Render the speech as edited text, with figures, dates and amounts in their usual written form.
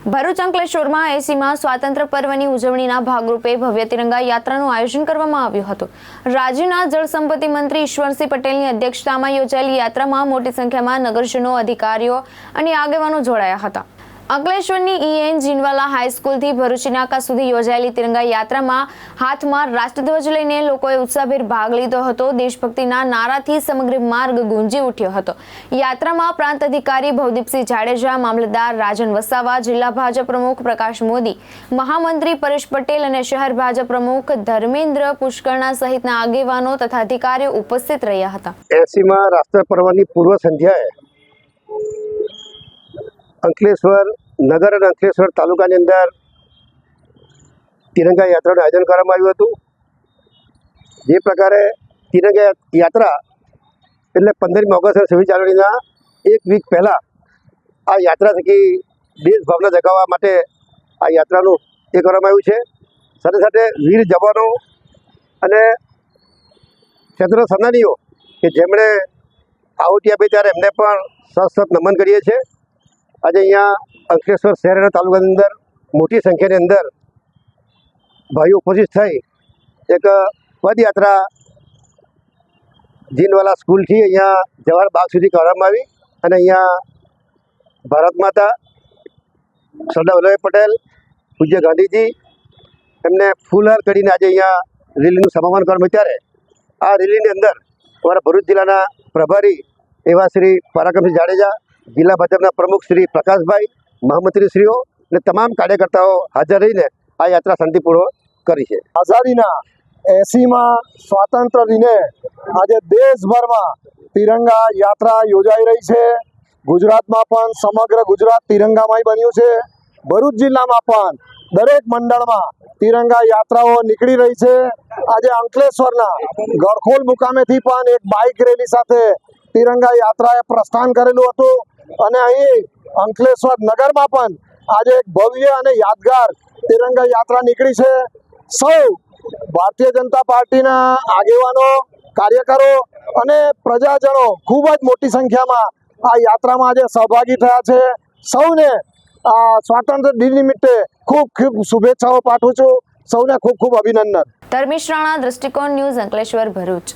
ભરૂચ અંકલેશ્વરમાં 80મા સ્વાતંત્ર્ય પર્વની ઉજવણીના ભાગરૂપે ભવ્ય તિરંગા યાત્રાનું આયોજન કરવામાં આવ્યું હતું। રાજ્યના જળસંપત્તિ મંત્રી ઈશ્વરસિંહ પટેલની અધ્યક્ષતામાં યોજાયેલી યાત્રામાં મોટી સંખ્યામાં નગરજનો, અધિકારીઓ અને આગેવાનો જોડાયા હતા। અંકલેશ્વરની EN જીનવાલા હાઈસ્કૂલથી ભરૂચી નાકા સુધી યોજાયેલી તિરંગા યાત્રામાં હાથમાં રાષ્ટ્રધ્વજ લઈને લોકોએ ઉત્સાહભેર ભાગ લીધો હતો। દેશભક્તિના નારાથી સમગ્ર માર્ગ ગુંજી ઉઠ્યો હતો। યાત્રામાં પ્રાંત અધિકારી ભવદીપસિંહ જાડેજા, મામલતદાર રાજન વસાવા, જિલ્લા ભાજપ પ્રમુખ પ્રકાશ મોદી, મહામંત્રી પરેશ પટેલ અને શહેર ભાજપ પ્રમુખ ધર્મેન્દ્ર પુષ્કરણા સહિતના આગેવાનો તથા અધિકારીઓ ઉપસ્થિત રહ્યા હતા। 80મા રાષ્ટ્ર પર્વની પૂર્વ સંધ્યાએ અંકલેશ્વર નગર અને અંકલેશ્વર તાલુકાની અંદર તિરંગા યાત્રાનું આયોજન કરવામાં આવ્યું હતું। જે પ્રકારે તિરંગા યાત્રા એટલે 15મી ઓગસ્ટ અને 26 જાન્યુઆરીના એક વીક પહેલાં આ યાત્રા થકી દેશભાવના જગાવવા માટે આ યાત્રાનું એ કરવામાં આવ્યું છે। સાથે સાથે વીર જવાનો અને ક્ષેત્ર સેનાનીઓ કે જેમણે આહુતિ આપી ત્યારે એમને પણ સતત નમન કરીએ છીએ। આજે અહીંયા અંકલેશ્વર શહેર અને તાલુકાની અંદર મોટી સંખ્યાની અંદર ભાઈઓ ઉપસ્થિત થઈ એક પદયાત્રા જીનવાલા સ્કૂલથી અહીંયા જવાહર બાગ સુધી કરવામાં આવી અને અહીંયા ભારત માતા, સરદાર વલ્લભભાઈ પટેલ, પૂજ્ય ગાંધીજી એમને ફૂલહાર કરીને આજે અહીંયા રેલીનું સમાપન કરવામાં ત્યારે આ રેલીની અંદર અમારા ભરૂચ જિલ્લાના પ્રભારી એવા શ્રી પરાક્રમસિંહ જાડેજા, જિલ્લા ભાજપના પ્રમુખ શ્રી પ્રકાશભાઈ, મહામંત્રીશ્રીઓ અને તમામ કાર્યકર્તાઓ હાજર રહીને આ યાત્રા શાંતિપૂર્વક કરી છે। આઝાદીના 80મા સ્વાતંત્ર્ય દિને આજે દેશભરમાં તિરંગા યાત્રા યોજાઈ રહી છે। ગુજરાતમાં પણ સમગ્ર ગુજરાત તિરંગામય બન્યું છે। ભરૂચ જિલ્લામાં પણ દરેક મંડળમાં તિરંગા યાત્રાઓ નીકળી રહી છે। આજે અંકલેશ્વરના ગળખોલ મુકામેથી પણ એક બાઇક રેલી સાથે તિરંગા યાત્રાએ પ્રસ્થાન કરેલું હતું અને અહીં અંકલેશ્વર નગરમાં પણ આજે એક ભવ્ય અને યાદગાર તિરંગા યાત્રા નીકળી છે। સૌ ભારતીય જનતા પાર્ટીના આગેવાનો, કાર્યકરો અને પ્રજાજનો ખૂબ જ મોટી સંખ્યામાં આ યાત્રામાં આજે સહભાગી થયા છે। સૌને આ સ્વાતંત્ર્ય દિન નિમિત્તે ખૂબ ખૂબ શુભેચ્છાઓ પાઠવું છું। સૌને ખૂબ ખૂબ અભિનંદન। ધર્મેશ રાણા, દ્રષ્ટિકોણ ન્યૂઝ, અંકલેશ્વર, ભરૂચ।